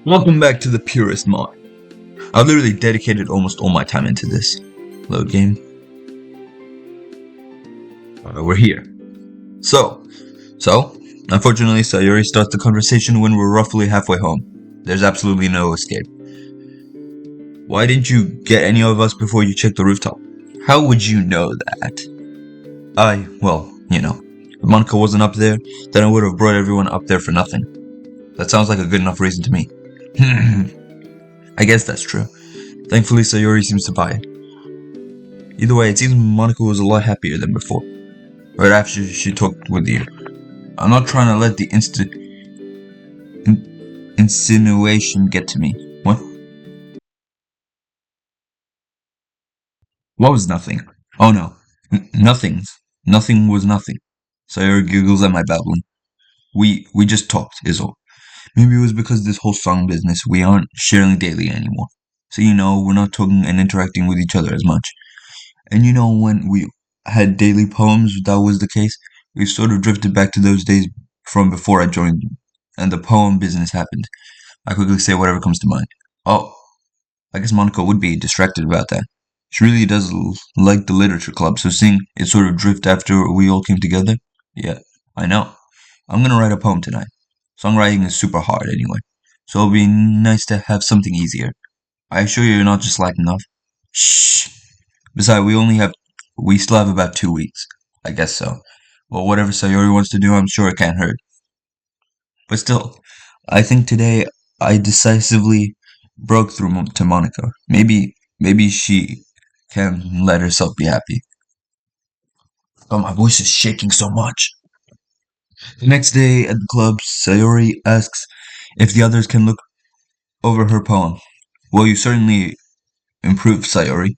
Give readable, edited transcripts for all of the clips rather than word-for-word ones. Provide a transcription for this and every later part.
Welcome back to the Purist mod. I've literally dedicated almost all my time into this. Load game. We're here. So, unfortunately, Sayuri starts the conversation when we're roughly halfway home. There's absolutely no escape. Why didn't you get any of us before you checked the rooftop? How would you know that? If Monica wasn't up there, then I would have brought everyone up there for nothing. That sounds like a good enough reason to me. I guess that's true. Thankfully, Sayuri seems to buy it. Either way, it seems Monica was a lot happier than before. Right after she talked with you. I'm not trying to let the insinuation get to me. What? What was nothing? Oh no. Nothing was nothing. Sayuri giggles at my babbling. We just talked, is all. Maybe it was because this whole song business, we aren't sharing daily anymore. So we're not talking and interacting with each other as much. And when we had daily poems, that was the case. We've sort of drifted back to those days from before I joined, and the poem business happened. I quickly say whatever comes to mind. Oh, I guess Monica would be distracted about that. She really does like the literature club, so seeing it sort of drift after we all came together. Yeah, I know. I'm gonna write a poem tonight. Songwriting is super hard anyway, so it'll be nice to have something easier. I assure you, you're not just slacking off. Shh. Besides, we still have about 2 weeks. I guess so. Well, whatever Sayori wants to do, I'm sure it can't hurt. But still, I think today I decisively broke through to Monica. Maybe she can let herself be happy. Oh, my voice is shaking so much. The next day at the club, Sayori asks if the others can look over her poem. Well, you certainly improved, Sayori.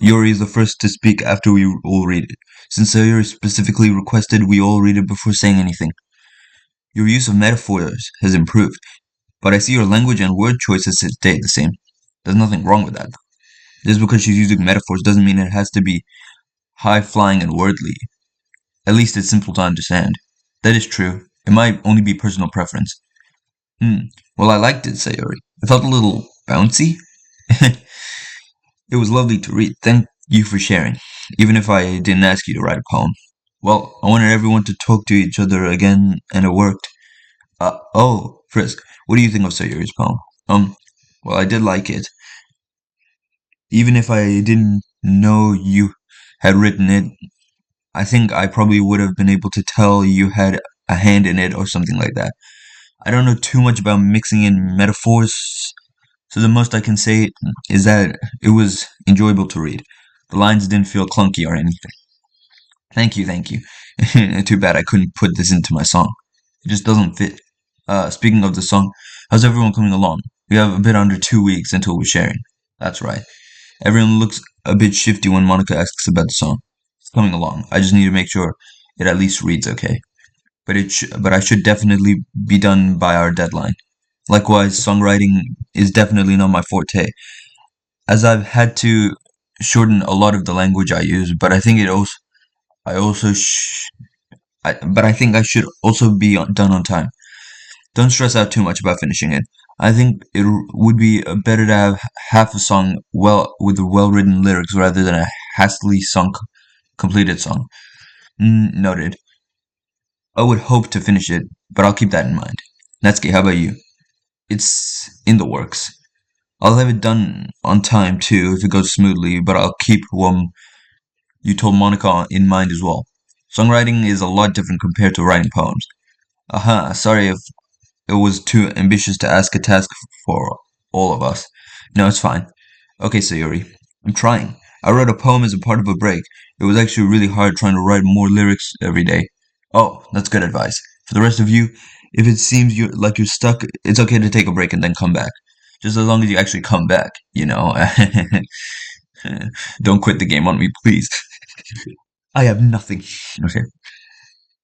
Yori is the first to speak after we all read it, since Sayori specifically requested we all read it before saying anything. Your use of metaphors has improved, but I see your language and word choices have stayed the same. There's nothing wrong with that. Just because she's using metaphors doesn't mean it has to be high-flying and worldly. At least it's simple to understand. That is true. It might only be personal preference. Well, I liked it, Sayori. It felt a little bouncy. It was lovely to read. Thank you for sharing, even if I didn't ask you to write a poem. Well, I wanted everyone to talk to each other again, and it worked. Frisk, what do you think of Sayori's poem? Well, I did like it. Even if I didn't know you had written it, I think I probably would have been able to tell you had a hand in it or something like that. I don't know too much about mixing in metaphors, so the most I can say is that it was enjoyable to read. The lines didn't feel clunky or anything. Thank you, thank you. Too bad I couldn't put this into my song. It just doesn't fit. Speaking of the song, how's everyone coming along? We have a bit under 2 weeks until we're sharing. That's right. Everyone looks a bit shifty when Monica asks about the song. It's coming along. I just need to make sure it at least reads okay. But I should definitely be done by our deadline. Likewise, songwriting is definitely not my forte, as I've had to shorten a lot of the language I use. But I think I also, but I think I should also be done on time. Don't stress out too much about finishing it. I think it would be better to have half a song with well-written lyrics rather than a hastily sung completed song. Noted. I would hope to finish it, but I'll keep that in mind. Natsuki, how about you? It's in the works. I'll have it done on time too if it goes smoothly, but I'll keep what you told Monica in mind as well. Songwriting is a lot different compared to writing poems. Sorry if it was too ambitious to ask a task for all of us. No, it's fine. Okay, Sayori. I'm trying. I wrote a poem as a part of a break. It was actually really hard trying to write more lyrics every day. Oh, that's good advice. For the rest of you, if it seems like you're stuck, it's okay to take a break and then come back. Just as long as you actually come back, Don't quit the game on me, please. I have nothing. Okay.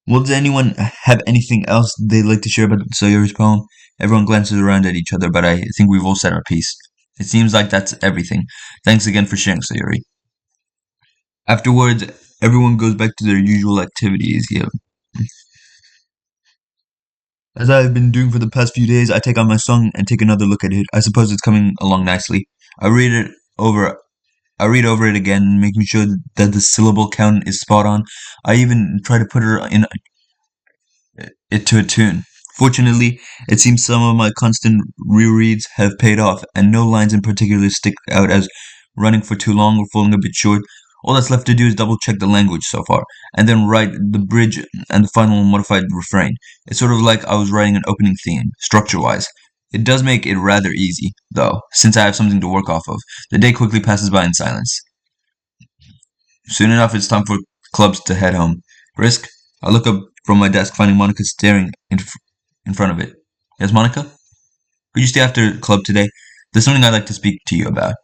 Well, does anyone have anything else they'd like to share about Sayori's poem? Everyone glances around at each other, but I think we've all said our piece. It seems like that's everything. Thanks again for sharing, Sayori. Afterwards, everyone goes back to their usual activities. Yeah. As I've been doing for the past few days, I take out my song and take another look at it. I suppose it's coming along nicely. I read it over I read over it again, making sure that the syllable count is spot on. I even try to put her in it to a tune. Fortunately, it seems some of my constant rereads have paid off, and no lines in particular stick out as running for too long or falling a bit short. All that's left to do is double check the language so far, and then write the bridge and the final modified refrain. It's sort of like I was writing an opening theme, structure wise. It does make it rather easy, though, since I have something to work off of. The day quickly passes by in silence. Soon enough, it's time for clubs to head home. Brisk, I look up from my desk, finding Monica staring in front of it. Yes, Monica? Could you stay after club today? There's something I'd like to speak to you about.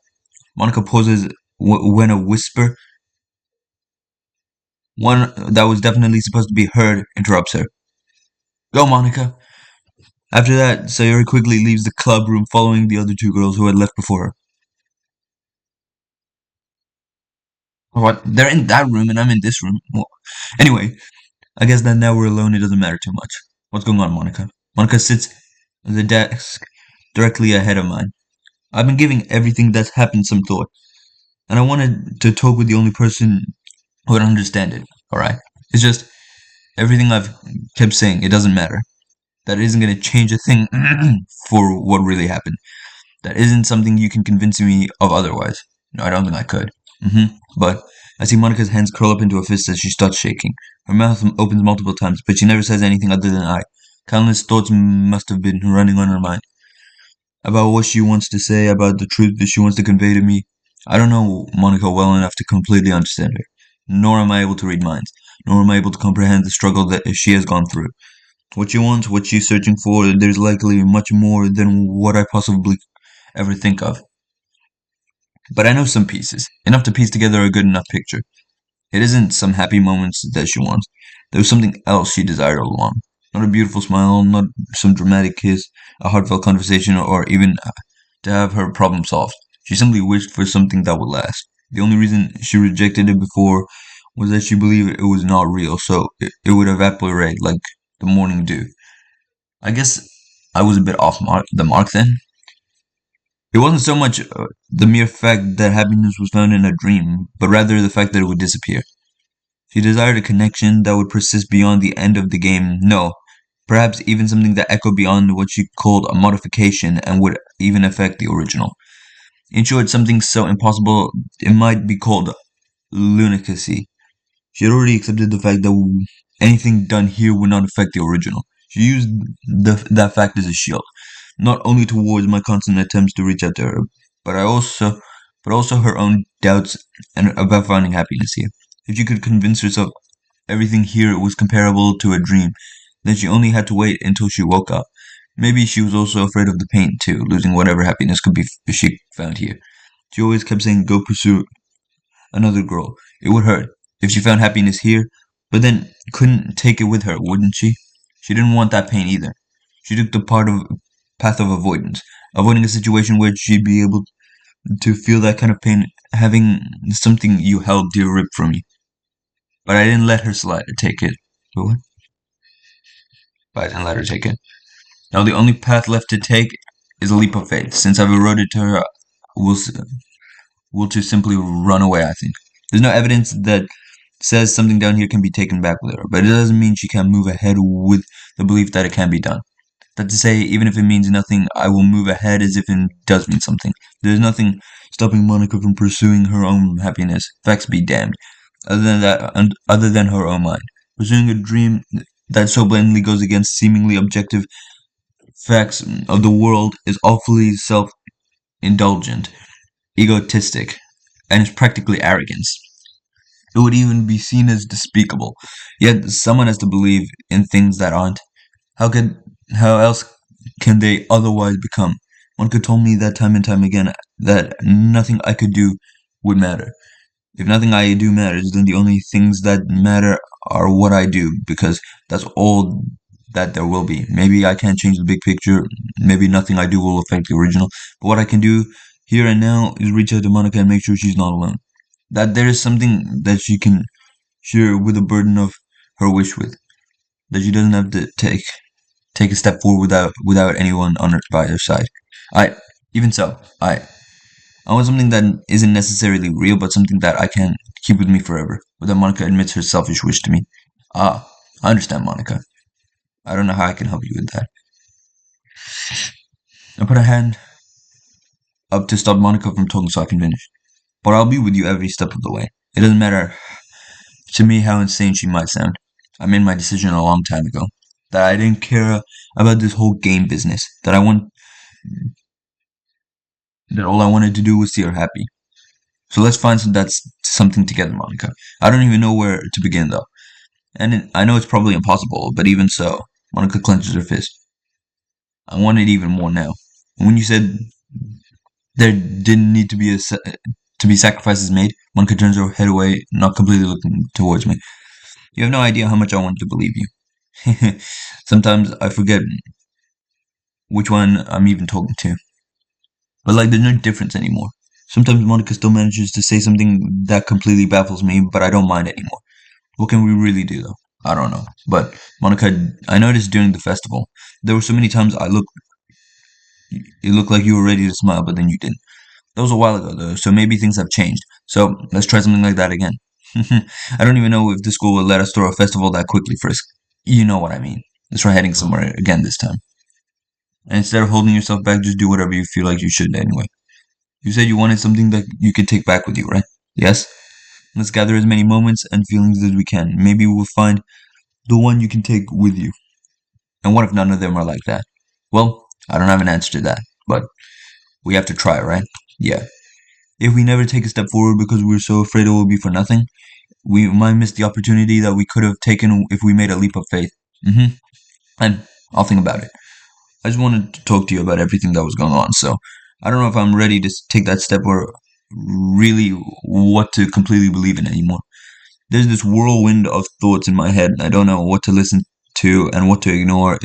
Monica pauses when a whisper, one that was definitely supposed to be heard, interrupts her. Go, Monica! After that, Sayori quickly leaves the club room following the other two girls who had left before her. What? They're in that room and I'm in this room. Well, anyway, I guess that now we're alone, it doesn't matter too much. What's going on, Monica? Monica sits at the desk directly ahead of mine. I've been giving everything that's happened some thought, and I wanted to talk with the only person who would understand it, alright? It's just everything I've kept saying, it doesn't matter. That isn't going to change a thing for what really happened. That isn't something you can convince me of otherwise. No, I don't think I could. But I see Monica's hands curl up into a fist as she starts shaking. Her mouth opens multiple times, but she never says anything other than I. Countless thoughts must have been running on her mind about what she wants to say, about the truth that she wants to convey to me. I don't know Monica well enough to completely understand her, nor am I able to read minds, nor am I able to comprehend the struggle that she has gone through. What she wants, what she's searching for, there's likely much more than what I possibly ever think of. But I know some pieces, enough to piece together a good enough picture. It isn't some happy moments that she wants. There was something else she desired all along. Not a beautiful smile, not some dramatic kiss, a heartfelt conversation, or even to have her problem solved. She simply wished for something that would last. The only reason she rejected it before was that she believed it was not real, so it would evaporate like the morning dew. I guess I was a bit off the mark then. It wasn't so much the mere fact that happiness was found in a dream, but rather the fact that it would disappear. She desired a connection that would persist beyond the end of the game. No, perhaps even something that echoed beyond what she called a modification and would even affect the original. In short, something so impossible it might be called lunacy. She had already accepted the fact that anything done here would not affect the original. She used that fact as a shield, not only towards my constant attempts to reach out to her, but I also, but also her own doubts and about finding happiness here. If she could convince herself everything here was comparable to a dream, then she only had to wait until she woke up. Maybe she was also afraid of the pain too, losing whatever happiness could be she found here. She always kept saying, "Go pursue another girl. It would hurt if she found happiness here, but then couldn't take it with her, wouldn't she? She didn't want that pain either. She took the path of avoidance, avoiding a situation where she'd be able to feel that kind of pain, having something you held dear ripped from you. But I didn't let her take it. What? But I didn't let her take it. Now the only path left to take is a leap of faith. Since I've eroded to her, we'll will to simply run away. I think there's no evidence that says something down here can be taken back with her, but it doesn't mean she can't move ahead with the belief that it can be done. That to say, even if it means nothing, I will move ahead as if it does mean something. There's nothing stopping Monica from pursuing her own happiness. Facts be damned. Other than her own mind, pursuing a dream that so blatantly goes against seemingly objective facts of the world is awfully self-indulgent, egotistic, and is practically arrogance. It would even be seen as despicable. Yet someone has to believe in things that aren't. How could how else can they otherwise become? One could told me that time and time again that nothing I could do would matter. If nothing I do matters, then the only things that matter are what I do, because that's all that there will be. Maybe I can't change the big picture, maybe nothing I do will affect the original, but what I can do here and now is reach out to Monica and make sure she's not alone. That there is something that she can share with the burden of her wish with, that she doesn't have to take. take a step forward without anyone on by their side. I even so, I want something that isn't necessarily real, but something that I can keep with me forever. Without Monica admits her selfish wish to me. Ah, I understand, Monica. I don't know how I can help you with that. I put a hand up to stop Monica from talking so I can finish. But I'll be with you every step of the way. It doesn't matter to me how insane she might sound. I made my decision a long time ago. That I didn't care about this whole game business. That all I wanted to do was see her happy. So let's find that's something together, Monica. I don't even know where to begin though. I know it's probably impossible, but even so, Monica clenches her fist. I want it even more now. And when you said there didn't need to be to be sacrifices made, Monica turns her head away, not completely looking towards me. You have no idea how much I wanted to believe you. Sometimes I forget which one I'm even talking to. But like, there's no difference anymore. Sometimes Monica still manages to say something that completely baffles me, but I don't mind anymore. What can we really do though? I don't know. But Monica, I noticed during the festival, there were so many times it looked like you were ready to smile, but then you didn't. That was a while ago though, so maybe things have changed. So let's try something like that again. I don't even know if the school will let us throw a festival that quickly, Frisk. You know what I mean. Let's try heading somewhere again this time. And instead of holding yourself back, just do whatever you feel like you should anyway. You said you wanted something that you could take back with you, right? Yes? Let's gather as many moments and feelings as we can. Maybe we'll find the one you can take with you. And what if none of them are like that? Well, I don't have an answer to that, but we have to try, right? Yeah. If we never take a step forward because we're so afraid it will be for nothing, we might miss the opportunity that we could have taken if we made a leap of faith. Mm-hmm. And I'll think about it. I just wanted to talk to you about everything that was going on, so I don't know if I'm ready to take that step or really what to completely believe in anymore. There's this whirlwind of thoughts in my head, and I don't know what to listen to and what to ignore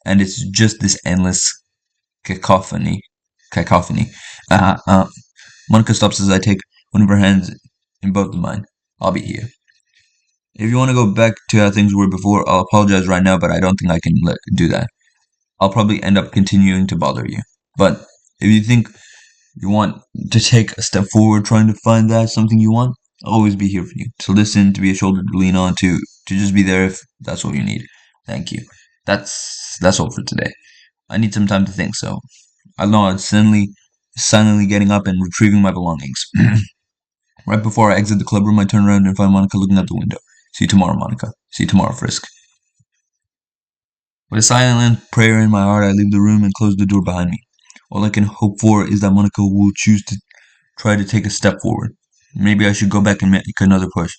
and it's just this endless cacophony. Cacophony. Uh, uh, Monica stops as I take one of her hands in both of mine. I'll be here. If you want to go back to how things were before, I'll apologize right now, but I don't think I can do that. I'll probably end up continuing to bother you. But if you think you want to take a step forward trying to find that something you want, I'll always be here for you. To listen, to be a shoulder to lean on, to just be there if that's what you need. Thank you. That's all for today. I need some time to think, so I nod, silently getting up and retrieving my belongings. Right before I exit the clubroom, I turn around and find Monica looking out the window. See you tomorrow, Monica. See you tomorrow, Frisk. With a silent prayer in my heart, I leave the room and close the door behind me. All I can hope for is that Monica will choose to try to take a step forward. Maybe I should go back and make another push.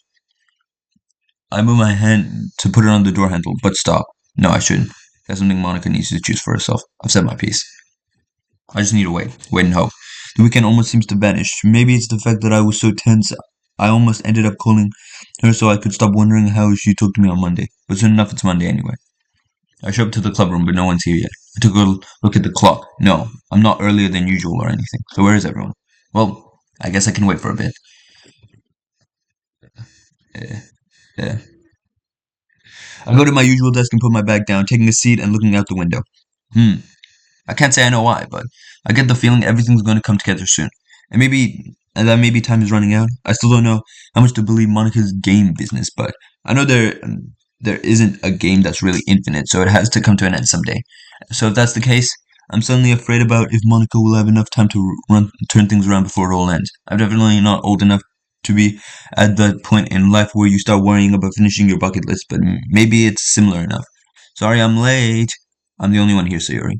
I move my hand to put it on the door handle, but stop. No, I shouldn't. That's something Monica needs to choose for herself. I've said my piece. I just need to wait and hope. The weekend almost seems to vanish. Maybe it's the fact that I was so tense. I almost ended up calling her so I could stop wondering how she talked to me on Monday. But soon enough, it's Monday anyway. I show up to the clubroom, but no one's here yet. I took a look at the clock. No, I'm not earlier than usual or anything. So where is everyone? Well, I guess I can wait for a bit. Uh, uh. I go to my usual desk and put my bag down, taking a seat and looking out the window. I can't say I know why, but I get the feeling everything's going to come together soon. And that maybe time is running out. I still don't know how much to believe Monica's game business, but I know there isn't a game that's really infinite, so it has to come to an end someday. So if that's the case, I'm suddenly afraid about if Monica will have enough time to turn things around before it all ends. I'm definitely not old enough to be at that point in life where you start worrying about finishing your bucket list, but maybe it's similar enough. Sorry, I'm late. I'm the only one here, Sayori.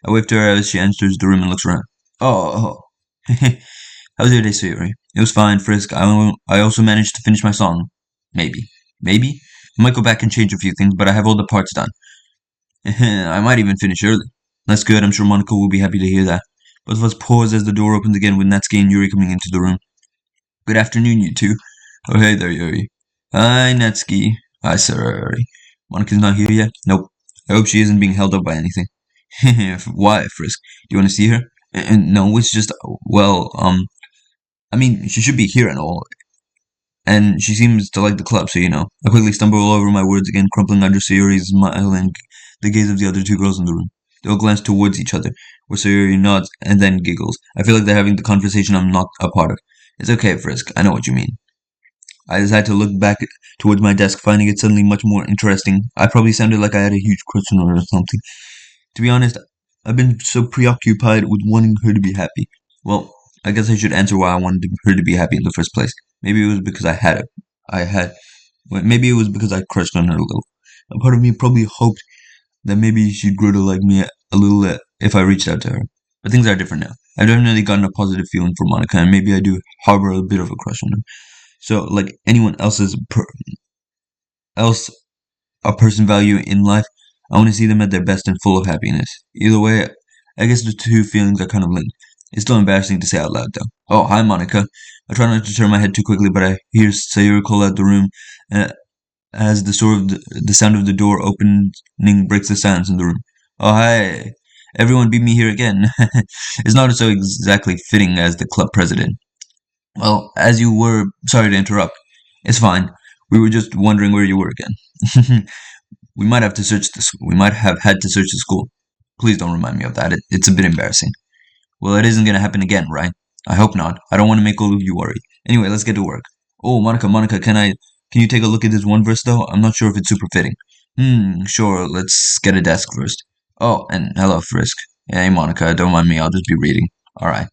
I wave to her as she enters the room and looks around. Oh, how was your day, Sayori? It was fine, Frisk. I also managed to finish my song. Maybe. Maybe? I might go back and change a few things, but I have all the parts done. I might even finish early. That's good. I'm sure Monica will be happy to hear that. Both of us pause as the door opens again with Natsuki and Yuri coming into the room. Good afternoon, you two. Oh, hey there, Yuri. Hi, Natsuki. Hi, Yuri. Monica's not here yet? Nope. I hope she isn't being held up by anything. Why, Frisk? Do you want to see her? No, it's just, well, I mean, she should be here and all. and she seems to like the club, so you know. I quickly stumble over my words again, crumpling under Sayuri's smile and the gaze of the other two girls in the room. They all glance towards each other, where Sayuri nods and then giggles. I feel like they're having the conversation I'm not a part of. It's okay, Frisk. I know what you mean. I decided to look back towards my desk, finding it suddenly much more interesting. I probably sounded like I had a huge crush on her or something. To be honest, I've been so preoccupied with wanting her to be happy. Well, I guess I should answer why I wanted her to be happy in the first place. Maybe it was because I had, maybe it was because I crushed on her a little. A part of me probably hoped that maybe she'd grow to like me a little if I reached out to her. But things are different now. I've definitely gotten a positive feeling for Monica, and maybe I do harbor a bit of a crush on her. So, like anyone else a person value in life, I want to see them at their best and full of happiness. Either way, I guess the two feelings are kind of linked. It's still embarrassing to say out loud, though. Oh, hi, Monica. I try not to turn my head too quickly, but I hear Sayuri call out the room uh, as the sound of the door opening breaks the silence in the room. Oh, hi. Everyone beat me here again. It's not so exactly fitting as the club president. Well, as you were, sorry to interrupt. It's fine. We were just wondering where you were again. We might have to search the school. We might have had to search the school. Please don't remind me of that. It's a bit embarrassing. Well, it isn't gonna happen again, right? I hope not. I don't want to make all of you worry. Anyway, let's get to work. Oh, Monica, can you take a look at this one verse though? I'm not sure if it's super fitting. Sure. Let's get a desk first. Oh, and hello, Frisk. Hey, Monica, don't mind me. I'll just be reading. All right.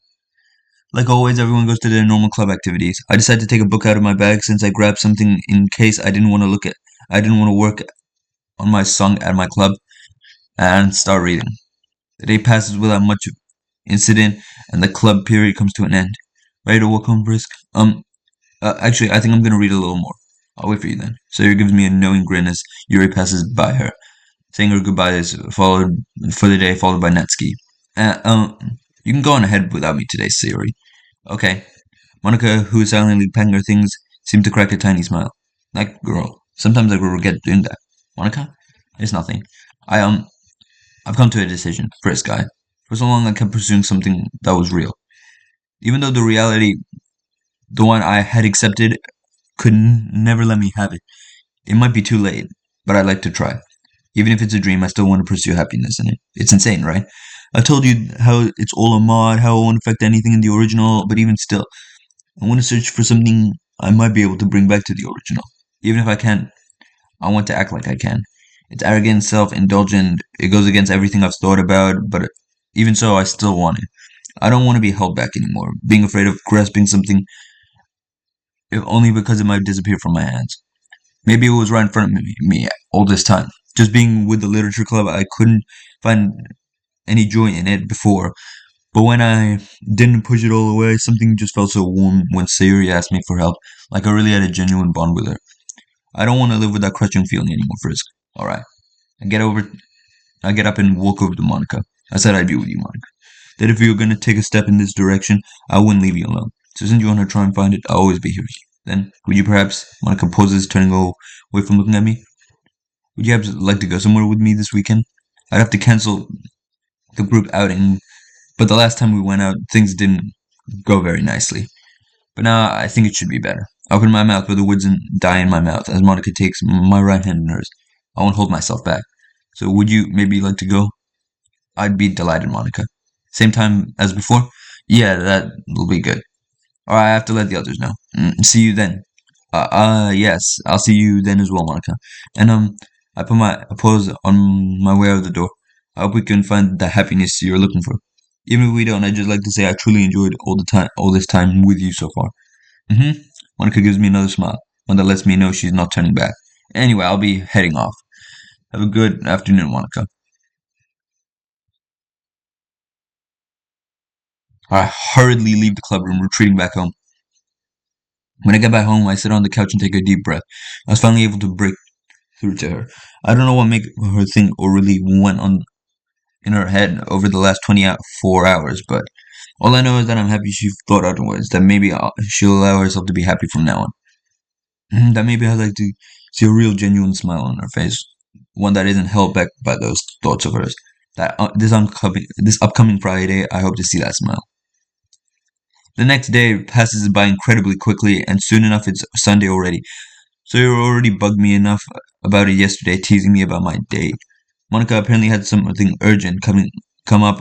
Like always, everyone goes to their normal club activities. I decided to take a book out of my bag since I grabbed something in case I didn't want to look at. I didn't want to work on my song at my club and start reading. The day passes without much incident, and the club period comes to an end. Ready to walk home, Brisk? Actually, I think I'm gonna read a little more. I'll wait for you then. Sayuri gives me a knowing grin as Yuri passes by her, saying her goodbyes followed for the day, followed by Natsuki. You can go on ahead without me today, Sayuri. Okay. Monica, who is silently packing her things, seemed to crack a tiny smile. That girl. Sometimes I regret doing that. Monica? It's nothing. I I've come to a decision, Frisk guy. For so long I kept pursuing something that was real. Even though the reality, the one I had accepted, could never let me have it. It might be too late, but I'd like to try. Even if it's a dream, I still want to pursue happiness in it. It's insane, right? I told you how it's all a mod, how it won't affect anything in the original, but even still, I want to search for something I might be able to bring back to the original. Even if I can't, I want to act like I can. It's arrogant, self-indulgent, it goes against everything I've thought about, but even so, I still want it. I don't want to be held back anymore, being afraid of grasping something if only because it might disappear from my hands. Maybe it was right in front of me all this time. Just being with the literature club, I couldn't find any joy in it before. But when I didn't push it all away, something just felt so warm when Sayuri asked me for help, like I really had a genuine bond with her. I don't want to live with that crushing feeling anymore, Frisk. Alright. I get over I get up and walk over to Monica. I said I'd be with you, Monica. That if you were gonna take a step in this direction, I wouldn't leave you alone. So since you want to try and find it, I'll always be here with you. Then, would you perhaps, Monica pauses, turning away from looking at me, would you perhaps like to go somewhere with me this weekend? I'd have to cancel the group outing, but the last time we went out, things didn't go very nicely. But now I think it should be better. I open my mouth, but the words die in my mouth as Monica takes my right hand in hers. I won't hold myself back. So would you maybe like to go? I'd be delighted, Monica. Same time as before? Yeah, that'll be good. Or I have to let the others know. See you then. Yes, I'll see you then as well, Monica. And, I pause on my way out the door. I hope we can find the happiness you're looking for. Even if we don't, I'd just like to say I truly enjoyed all this time with you so far. Monica gives me another smile, one that lets me know she's not turning back. Anyway, I'll be heading off. Have a good afternoon, Monica. I hurriedly leave the club room, retreating back home. When I get back home, I sit on the couch and take a deep breath. I was finally able to break through to her. I don't know what made her think or really went on in her head over the last 24 hours, but all I know is that I'm happy she thought otherwise, that maybe she'll allow herself to be happy from now on. That maybe I'd like to see a real genuine smile on her face, one that isn't held back by those thoughts of hers. That this upcoming Friday, I hope to see that smile. The next day passes by incredibly quickly, and soon enough it's Sunday already. So you already bugged me enough about it yesterday, teasing me about my date. Monica apparently had something urgent come up,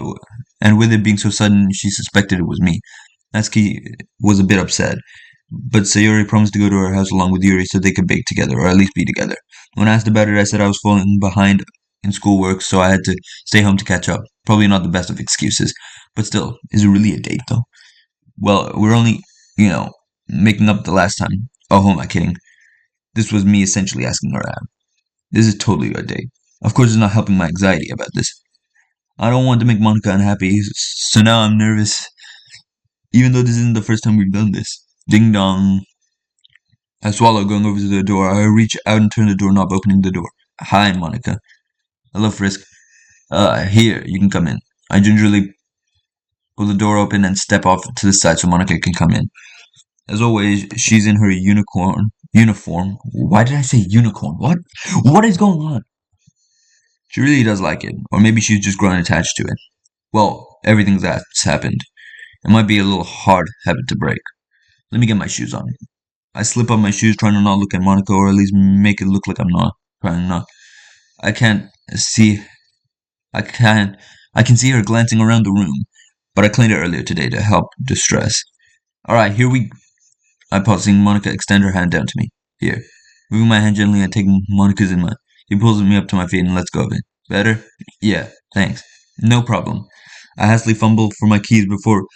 and with it being so sudden, she suspected it was me. Natsuki was a bit upset, but Sayori promised to go to her house along with Yuri so they could bake together, or at least be together. When asked about it, I said I was falling behind in schoolwork, so I had to stay home to catch up. Probably not the best of excuses, but still, is it really a date though? Well, we're only, you know, making up the last time. Oh, who am I kidding? This was me essentially asking her out. This is totally a date. Of course, it's not helping my anxiety about this. I don't want to make Monica unhappy, so now I'm nervous, even though this isn't the first time we've done this. Ding dong. I swallow, going over to the door. I reach out and turn the doorknob, opening the door. Hi, Monica. Hello, Frisk. Here, you can come in. I gingerly pull the door open and step off to the side so Monica can come in. As always, she's in her uniform. Why did I say unicorn? What? What is going on? She really does like it, or maybe she's just grown attached to it. Well, everything that's happened. It might be a little hard habit to break. Let me get my shoes on. I slip on my shoes, trying to not look at Monica, or at least make it look like I'm not trying not. I can't see. I can. I can see her glancing around the room, but I cleaned it earlier today to help distress. All right, here we. I pause, seeing Monica extend her hand down to me. Here, moving my hand gently and taking Monica's in mine. He pulls me up to my feet and lets go of it. Better? Yeah, thanks. No problem. I hastily fumble for my keys before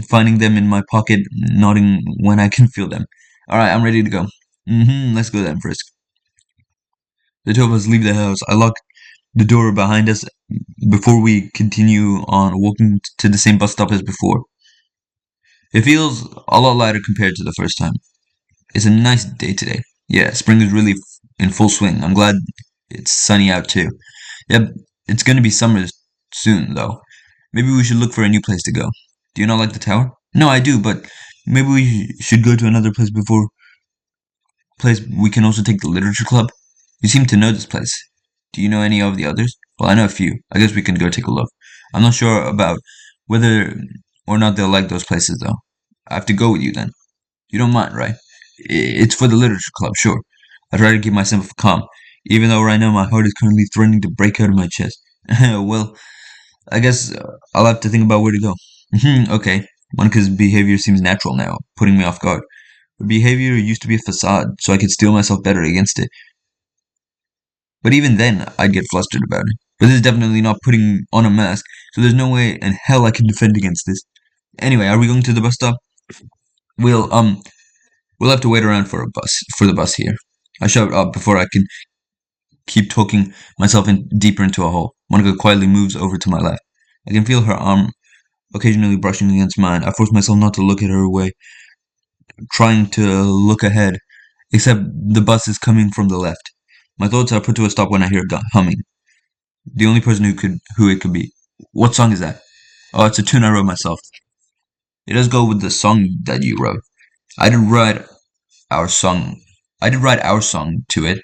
finding them in my pocket, nodding when I can feel them. All right, I'm ready to go. Let's go then, Frisk. The two of us leave the house. I lock the door behind us before we continue on walking to the same bus stop as before. It feels a lot lighter compared to the first time. It's a nice day today. Yeah, spring is really in full swing. I'm glad it's sunny out too. Yep, it's gonna be summer soon though. Maybe we should look for a new place to go. Do you not like the tower? No, I do, but maybe we should go to another place we can also take the literature club. You seem to know this place. Do you know any of the others? Well, I know a few. I guess we can go take a look. I'm not sure about whether or not they'll like those places though. I have to go with you then. You don't mind, right? It's for the literature club, sure. I try to keep myself calm, even though right now my heart is currently threatening to break out of my chest. Well, I guess I'll have to think about where to go. Okay. Monica's behavior seems natural now, putting me off guard. Her behavior used to be a facade, so I could steel myself better against it. But even then, I'd get flustered about it. But this is definitely not putting on a mask, so there's no way in hell I can defend against this. Anyway, are we going to the bus stop? We'll, um, we'll have to wait around for the bus here. I shout up before I can keep talking myself deeper into a hole. Monica quietly moves over to my left. I can feel her arm occasionally brushing against mine. I force myself not to look at her way, trying to look ahead, except the bus is coming from the left. My thoughts are put to a stop when I hear humming. The only person who it could be. What song is that? Oh, it's a tune I wrote myself. It does go with the song that you wrote. I did write our song. I did write our song to it.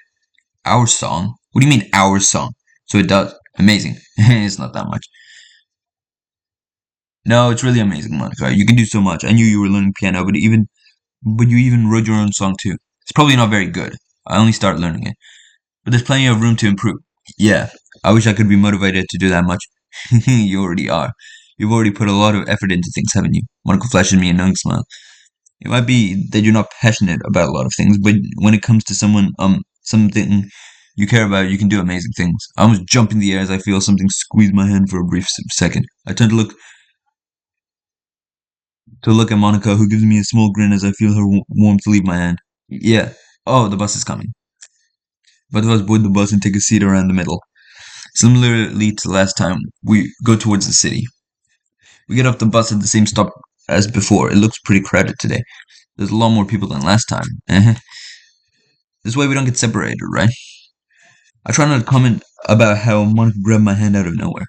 Our song? What do you mean our song? So it does. Amazing. It's not that much. No, it's really amazing, Monica. You can do so much. I knew you were learning piano, but you even wrote your own song too. It's probably not very good. I only started learning it. But there's plenty of room to improve. Yeah, I wish I could be motivated to do that much. You already are. You've already put a lot of effort into things, haven't you? Monica flashes me a knowing smile. It might be that you're not passionate about a lot of things, but when it comes to something you care about, you can do amazing things. I almost jump in the air as I feel something squeeze my hand for a brief second. I turn to look at Monica, who gives me a small grin as I feel her warmth leave my hand. Yeah. Oh, the bus is coming. Both of us board the bus and take a seat around the middle. Similarly to last time, we go towards the city. We get off the bus at the same stop as before. It looks pretty crowded today. There's a lot more people than last time. This way we don't get separated, right? I try not to comment about how Monica grabbed my hand out of nowhere.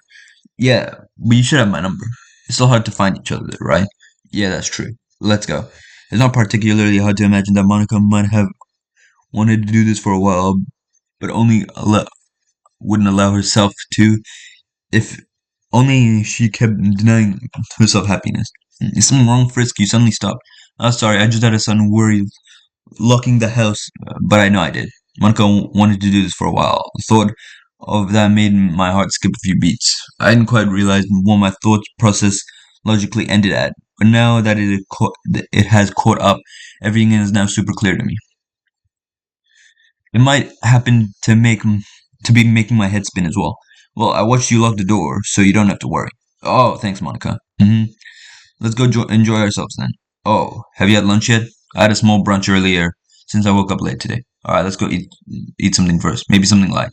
Yeah, but you should have my number. It's still hard to find each other, right? Yeah, that's true. Let's go. It's not particularly hard to imagine that Monica might have wanted to do this for a while, but wouldn't allow herself to if only she kept denying herself happiness. Is something wrong, Frisk? You suddenly stopped. Oh, sorry, I just had a sudden worry locking the house, but I know I did. Monica wanted to do this for a while. The thought of that made my heart skip a few beats. I didn't quite realize what my thought process logically ended at, but now that it has caught up, everything is now super clear to me. It might happen to be making my head spin as well. Well, I watched you lock the door, so you don't have to worry. Oh, thanks, Monica. Let's go enjoy ourselves then. Oh, have you had lunch yet? I had a small brunch earlier since I woke up late today. All right, let's go eat something first. Maybe something light.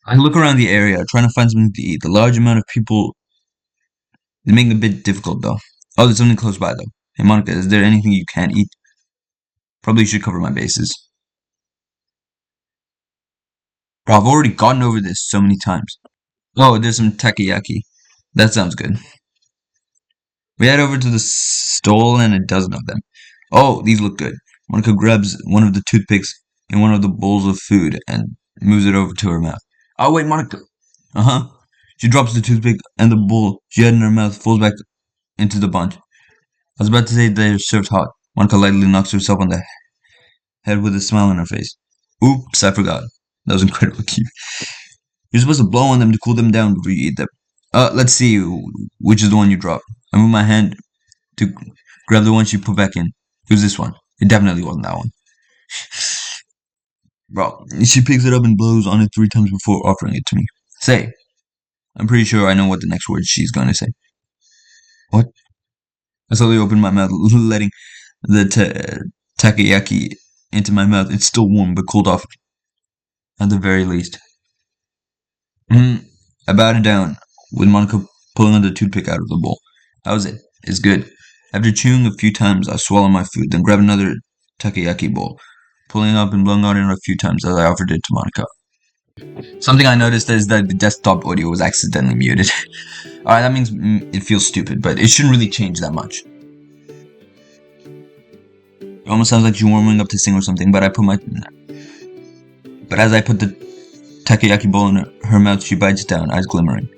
I look around the area trying to find something to eat. The large amount of people is making it a bit difficult though. Oh, there's something close by though. Hey, Monica, is there anything you can't eat? Probably should cover my bases. Bro, I've already gotten over this so many times. Oh, there's some takoyaki. That sounds good. We head over to the stall and a dozen of them. Oh, these look good. Monica grabs one of the toothpicks in one of the bowls of food and moves it over to her mouth. Oh, wait, Monica. Uh-huh. She drops the toothpick and the bowl she had in her mouth falls back into the bunch. I was about to say they're served hot. Monica lightly knocks herself on the head with a smile on her face. Oops, I forgot. That was incredibly cute. You're supposed to blow on them to cool them down before you eat them. Let's see which is the one you dropped. I move my hand to grab the one she put back in. It was this one. It definitely wasn't that one. Bro, she picks it up and blows on it 3 times before offering it to me. Say, I'm pretty sure I know what the next word she's going to say. What? I slowly open my mouth, letting the takoyaki into my mouth. It's still warm, but cooled off at the very least. I bowed it down, with Monica pulling the toothpick out of the bowl. How's it? It's good. After chewing a few times, I swallow my food, then grab another takoyaki bowl, pulling up and blowing on it a few times as I offered it to Monica. Something I noticed is that the desktop audio was accidentally muted. Alright, that means it feels stupid, but it shouldn't really change that much. It almost sounds like she's warming up to sing or something, but as I put the takoyaki bowl in her mouth, she bites it down, eyes glimmering.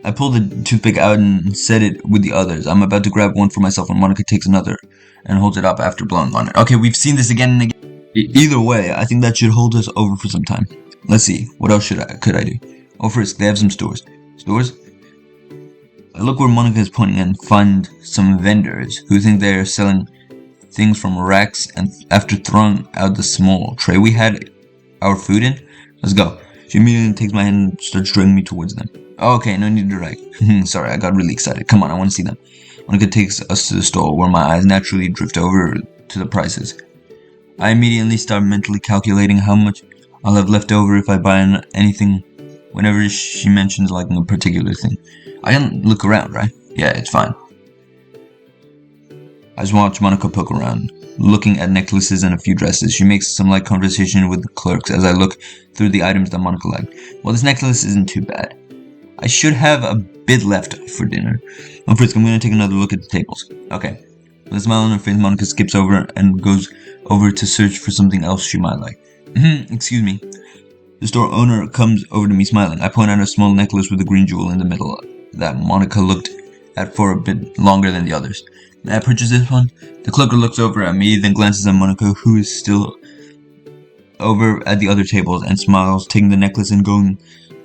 I pull the toothpick out and set it with the others. I'm about to grab one for myself when Monica takes another and holds it up after blowing on it. Okay, we've seen this again and again. Either way, I think that should hold us over for some time. Let's see, what else could I do? Oh, Frisk, they have some stores. Stores? I look where Monica is pointing and find some vendors who think they are selling things from racks, and after throwing out the small tray we had our food in, let's go. She immediately takes my hand and starts dragging me towards them. Okay, no need to drag. Sorry, I got really excited. Come on, I want to see them. Monica takes us to the store where my eyes naturally drift over to the prices. I immediately start mentally calculating how much I'll have left over if I buy anything whenever she mentions liking a particular thing. I can look around, right? Yeah, it's fine. I just watch Monica poke around, looking at necklaces and a few dresses. She makes some light conversation with the clerks as I look through the items that Monica liked. Well, this necklace isn't too bad. I should have a bit left for dinner. Oh, Frisk, I'm going to take another look at the tables. Okay. With a smile on her face, Monica skips over and goes over to search for something else she might like. Excuse me. The store owner comes over to me smiling. I point out a small necklace with a green jewel in the middle that Monica looked at for a bit longer than the others. May I purchase this one? The clerk looks over at me, then glances at Monica, who is still over at the other tables, and smiles, taking the necklace and going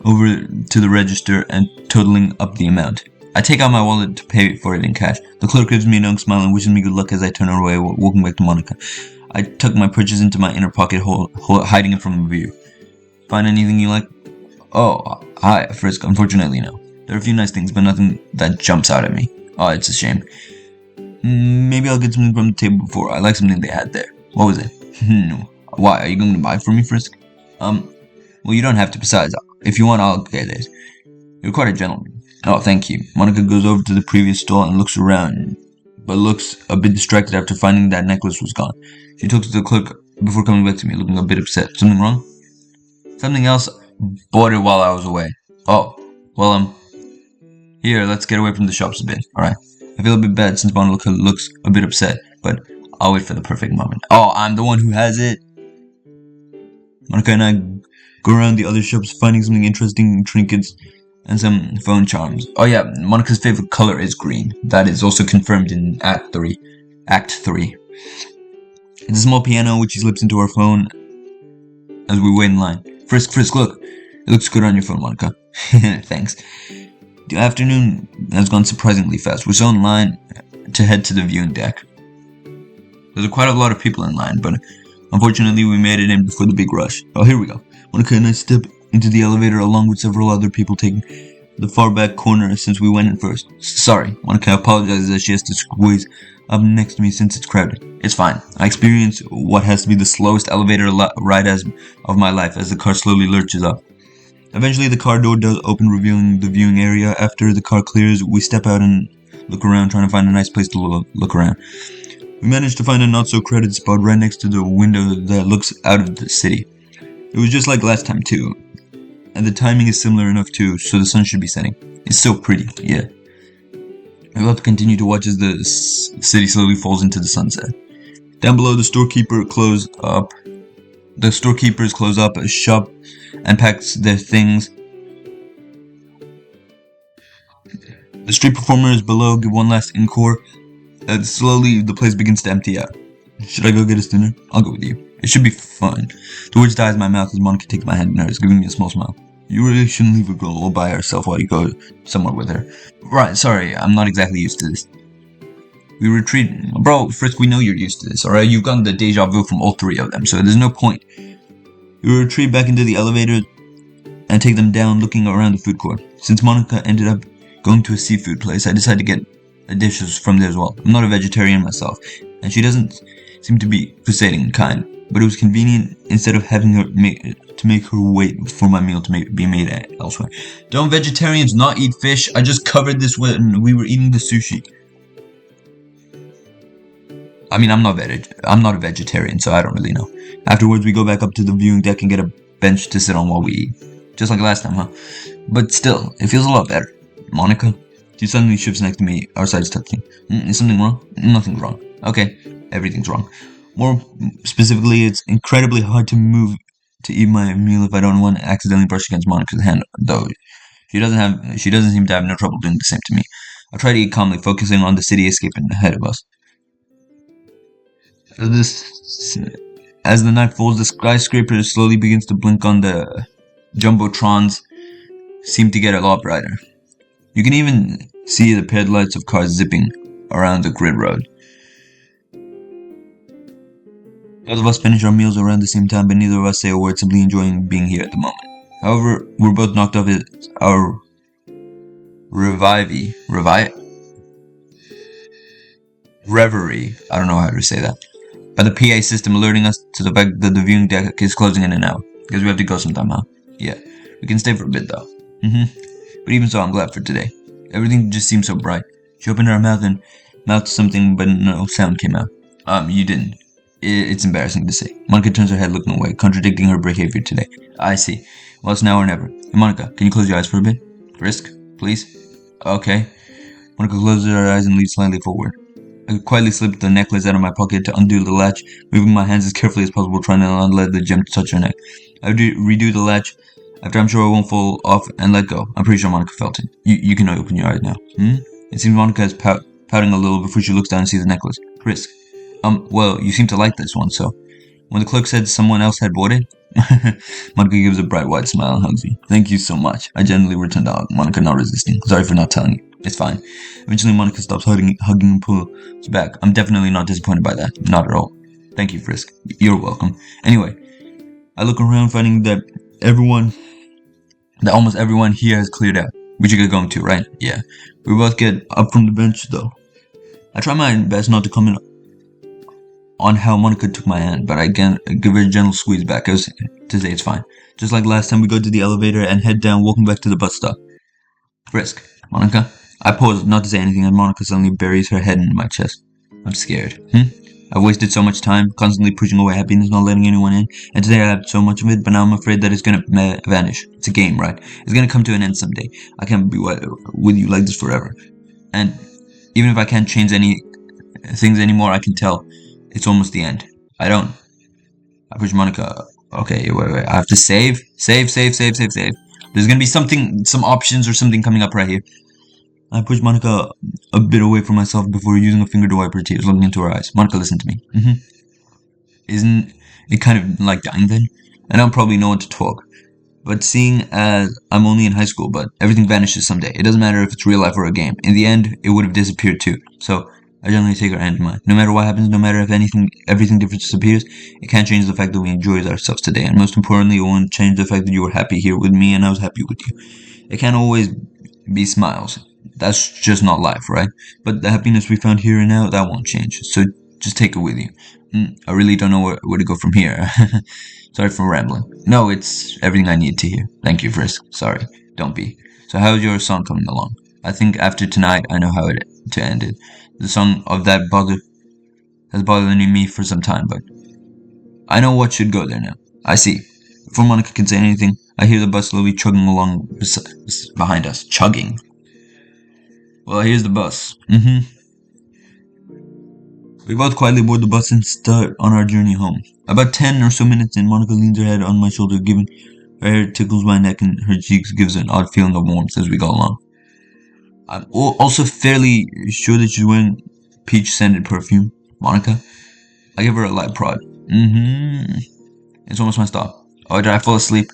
over to the register and totaling up the amount. I take out my wallet to pay for it in cash. The clerk gives me a knowing smile and wishes me good luck as I turn away, walking back to Monica. I tuck my purchase into my inner pocket, hiding it from view. Find anything you like? Oh, hi, Frisk. Unfortunately, no. There are a few nice things, but nothing that jumps out at me. Oh, it's a shame. Maybe I'll get something from the table before. I like something they had there. What was it? No. Why? Are you going to buy it for me, Frisk? Well, you don't have to. Besides, if you want, I'll get it. You're quite a gentleman. Oh, thank you. Monica goes over to the previous stall and looks around, but looks a bit distracted after finding that necklace was gone. She talks to the clerk before coming back to me, looking a bit upset. Something wrong? Something else. Bought it while I was away. Oh, well, here, let's get away from the shops a bit, alright? I feel a bit bad since Monica looks a bit upset, but I'll wait for the perfect moment. Oh, I'm the one who has it! Monica and I go around the other shops, finding something interesting, trinkets, and some phone charms. Oh yeah, Monica's favorite color is green. That is also confirmed in Act 3. Act 3. It's a small piano which he slips into our phone as we wait in line. Frisk, Frisk, look. It looks good on your phone, Monica. Thanks. The afternoon has gone surprisingly fast. We're so in line to head to the viewing deck. There's quite a lot of people in line, but unfortunately we made it in before the big rush. Oh, here we go. Monica and I step into the elevator along with several other people taking the far back corner since we went in first. Sorry, Monica apologizes as she has to squeeze up next to me since it's crowded. It's fine. I experience what has to be the slowest elevator ride of my life as the car slowly lurches up. Eventually the car door does open, revealing the viewing area. After the car clears, we step out and look around, trying to find a nice place to look around. We managed to find a not-so-crowded spot right next to the window that looks out of the city. It was just like last time too, and the timing is similar enough too, so the sun should be setting. It's so pretty, yeah. We'll have to continue to watch as the city slowly falls into the sunset. Down below, the storekeepers close up a shop and packs their things. The street performers below give one last encore. Slowly, the place begins to empty out. Should I go get us dinner? I'll go with you. It should be fun. The words die in my mouth as Monica takes my hand in hers, giving me a small smile. You really shouldn't leave a girl all by herself while you go somewhere with her. Right, sorry, I'm not exactly used to this. We retreat. Bro, Frisk, we know you're used to this, alright? You've gotten the deja vu from all three of them, so there's no point. We retreat back into the elevator and take them down, looking around the food court. Since Monica ended up going to a seafood place, I decided to get dishes from there as well. I'm not a vegetarian myself, and she doesn't seem to be crusading kind, but it was convenient instead of having her make her wait for my meal to be made elsewhere. Don't vegetarians not eat fish? I just covered this when we were eating the sushi. I mean, I'm not a vegetarian, so I don't really know. Afterwards, we go back up to the viewing deck and get a bench to sit on while we eat. Just like last time, huh? But still, it feels a lot better. Monica? She suddenly shifts next to me, our sides touching. Is something wrong? Nothing's wrong. Okay, everything's wrong. More specifically, it's incredibly hard to eat my meal if I don't want to accidentally brush against Monica's hand, though she doesn't seem to have no trouble doing the same to me. I try to eat calmly, focusing on the cityscape ahead of us. As the night falls, the skyscraper slowly begins to blink on the jumbotrons seem to get a lot brighter. You can even see the paired lights of cars zipping around the grid road. Both of us finish our meals around the same time, but neither of us say a word, simply enjoying being here at the moment. However, we're both knocked off our reverie. I don't know how to say that. By the PA system alerting us to the fact that the viewing deck is closing in an hour. Because we have to go sometime, huh? Yeah. We can stay for a bit, though. But even so, I'm glad for today. Everything just seemed so bright. She opened her mouth and mouthed something, but no sound came out. You didn't. It's embarrassing to say. Monica turns her head looking away, contradicting her behavior today. I see. Well, it's now or never. Hey, Monica, can you close your eyes for a bit? Frisk, please? Okay. Monica closes her eyes and leads slightly forward. I quietly slipped the necklace out of my pocket to undo the latch, moving my hands as carefully as possible, trying to not let the gem touch her neck. I redo the latch after I'm sure it won't fall off and let go. I'm pretty sure Monica felt it. You can open your eyes now. It seems Monica is pouting a little before she looks down and sees the necklace. Frisk. Well, you seem to like this one, so. When the clerk said someone else had bought it, Monica gives a bright white smile and hugs me. Thank you so much. I gently return to hug, Monica not resisting. Sorry for not telling you. It's fine. Eventually, Monica stops hugging and pulls back. I'm definitely not disappointed by that. Not at all. Thank you, Frisk. You're welcome. Anyway, I look around, finding that almost everyone here has cleared out. We should get going too, right? Yeah. We both get up from the bench, though. I try my best not to comment on how Monica took my hand, but I give her a gentle squeeze back as to say it's fine. Just like last time, we go to the elevator and head down, walking back to the bus stop. Frisk. Monica? I pause, not to say anything, and Monica suddenly buries her head into my chest. I'm scared. I've wasted so much time, constantly pushing away happiness, not letting anyone in, and today I had so much of it, but now I'm afraid that it's gonna vanish. It's a game, right? It's gonna come to an end someday. I can't be with you like this forever. And even if I can't change any things anymore, I can tell it's almost the end. I push Monica. Okay, wait. I have to save. The There's gonna be some options or something coming up right here. I pushed Monica a bit away from myself before using a finger to wipe her tears, looking into her eyes. Monica, listen to me. Isn't it kind of like dying then? And I'll probably know when to talk. But seeing as I'm only in high school, but everything vanishes someday. It doesn't matter if it's real life or a game. In the end, it would have disappeared too. So I gently take her hand in mine. No matter what happens, no matter if everything different disappears, it can't change the fact that we enjoyed ourselves today. And most importantly, it won't change the fact that you were happy here with me and I was happy with you. It can't always be smiles. That's just not life, right? But the happiness we found here and now, that won't change. So just take it with you. I really don't know where to go from here. Sorry for rambling. No, it's everything I need to hear. Thank you, Frisk. Sorry. Don't be. So how's your song coming along? I think after tonight, I know how to end it. The song of that has bothered me for some time, but I know what should go there now. I see. Before Monica can say anything, I hear the bus slowly chugging along behind us. Chugging. Well, here's the bus. We both quietly board the bus and start on our journey home. About 10 or so minutes in, Monica leans her head on my shoulder, giving her hair tickles my neck and her cheeks gives an odd feeling of warmth as we go along. I'm also fairly sure that she's wearing peach-scented perfume. Monica? I give her a light prod. It's almost my stop. Oh, did I fall asleep?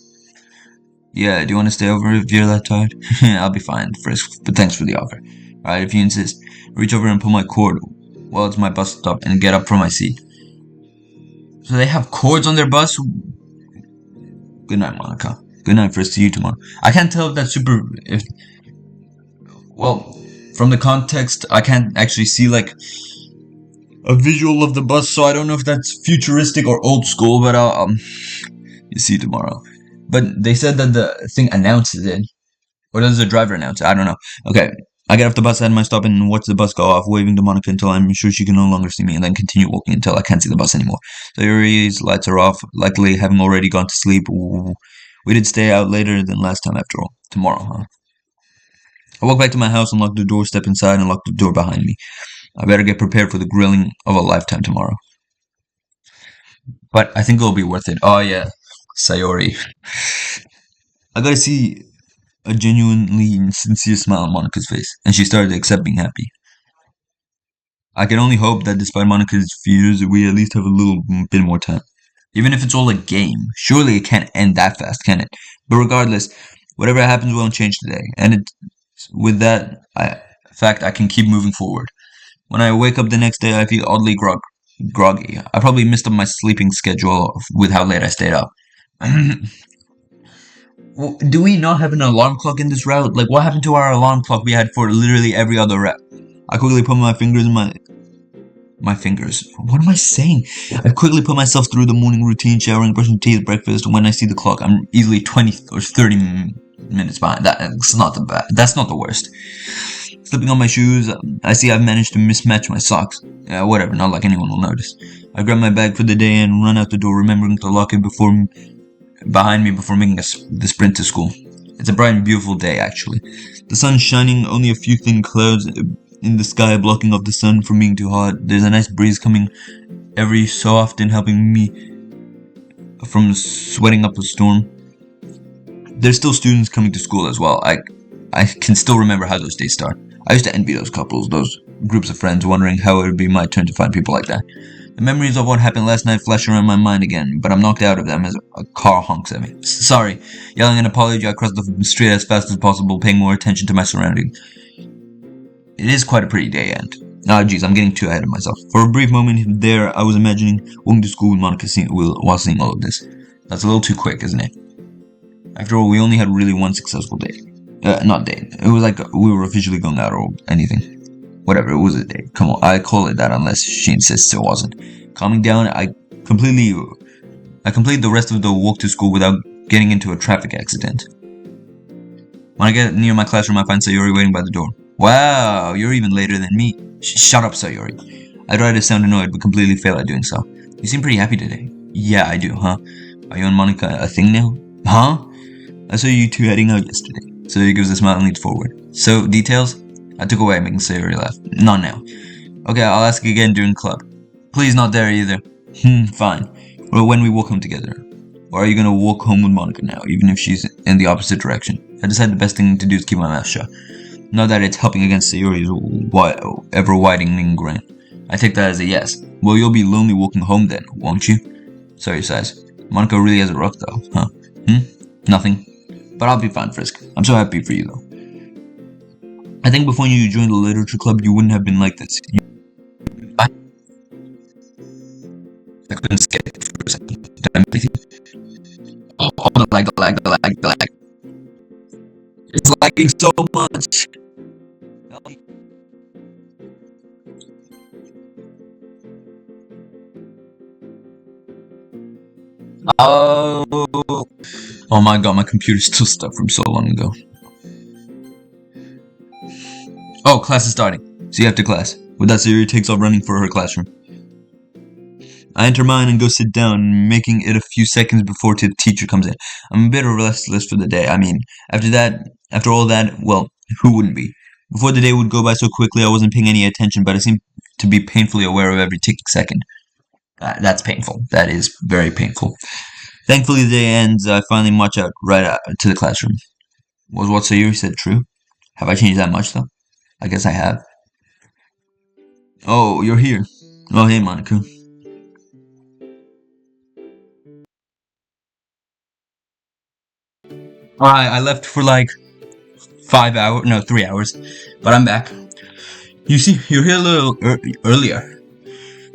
Yeah, do you want to stay over if you're that tired? I'll be fine, Frisk, but thanks for the offer. Alright, if you insist. Reach over and pull my cord while it's my bus stop and get up from my seat. So they have cords on their bus? Good night, Monica. Good night, Frisk. See you tomorrow. I can't tell if that's well, from the context, I can't actually see like a visual of the bus, so I don't know if that's futuristic or old school, but I'll you see you tomorrow. But they said that the thing announces it. Or does the driver announce it? I don't know. Okay, I get off the bus at my stop and watch the bus go off, waving to Monica until I'm sure she can no longer see me, and then continue walking until I can't see the bus anymore. Sayori's lights are off, likely having already gone to sleep. Ooh. We did stay out later than last time after all. Tomorrow, huh? I walk back to my house and lock the door, step inside, and lock the door behind me. I better get prepared for the grilling of a lifetime tomorrow. But I think it'll be worth it. Oh yeah, Sayori. I gotta see a genuinely sincere smile on Monica's face, and she started to accept being happy. I can only hope that despite Monica's fears, we at least have a little bit more time. Even if it's all a game, surely it can't end that fast, can it? But regardless, whatever happens won't change today, and with that fact, I can keep moving forward. When I wake up the next day, I feel oddly groggy. I probably missed up my sleeping schedule with how late I stayed up. Well, do we not have an alarm clock in this route? Like, what happened to our alarm clock we had for literally every other route? I quickly put my fingers in my fingers. What am I saying? I quickly put myself through the morning routine, showering, brushing teeth, breakfast. When I see the clock, I'm easily 20 or 30 minutes behind. That's not the worst. Slipping on my shoes, I see I've managed to mismatch my socks. Yeah, whatever, not like anyone will notice. I grab my bag for the day and run out the door, remembering to lock it behind me before making the sprint to school. It's a bright and beautiful day, actually. The sun's shining, only a few thin clouds in the sky blocking off the sun from being too hot. There's a nice breeze coming every so often, helping me from sweating up a storm. There's still students coming to school as well. I can still remember how those days start. I used to envy those couples, those groups of friends, wondering how it would be my turn to find people like that. The memories of what happened last night flash around my mind again, but I'm knocked out of them as a car honks at me. Sorry. Yelling an apology, I cross the street as fast as possible, paying more attention to my surroundings. It is quite a pretty day, and geez, I'm getting too ahead of myself. For a brief moment there, I was imagining walking to school with Monica while seeing all of this. That's a little too quick, isn't it? After all, we only had really one successful date. Not date. It was like we were officially going out or anything. Whatever, it was a date. Come on, I call it that unless she insists it wasn't. Calming down, I completed the rest of the walk to school without getting into a traffic accident. When I get near my classroom, I find Sayori waiting by the door. Wow, you're even later than me. Shut up, Sayori. I try to sound annoyed, but completely fail at doing so. You seem pretty happy today. Yeah, I do, huh? Are you and Monica a thing now? Huh? I saw you two heading out yesterday. Sayori gives a smile and leans forward. So, details? I took away, making Sayori laugh. Not now. Okay, I'll ask again during club. Please not there either. Fine. Or when we walk home together. Or are you gonna walk home with Monica now, even if she's in the opposite direction? I decided the best thing to do is keep my mouth shut. Not that it's helping against Sayori's ever widening grin. I take that as a yes. Well, you'll be lonely walking home then, won't you? Sayori sighs. Monica really has a rough though, huh? Nothing. But I'll be fine, Frisk. I'm so happy for you though. I think before you joined the literature club, you wouldn't have been like this. I couldn't skip it for a second. Did I miss it? Oh, the lag. It's lagging so much. Oh, oh my god, my computer's still stuck from so long ago. Oh, class is starting. See you after class. With that, Sayori takes off running for her classroom. I enter mine and go sit down, making it a few seconds before the teacher comes in. I'm a bit restless for the day. I mean, after all that, well, who wouldn't be? Before the day would go by so quickly, I wasn't paying any attention, but I seemed to be painfully aware of every ticking second. That's painful. That is very painful. Thankfully, the day ends. I finally march out right out to the classroom. Was what Sayuri said true? Have I changed that much, though? I guess I have. Oh, you're here. Oh, hey, Monica. I left for like 5 hours, no, 3 hours, but I'm back. You see, you're here a little earlier.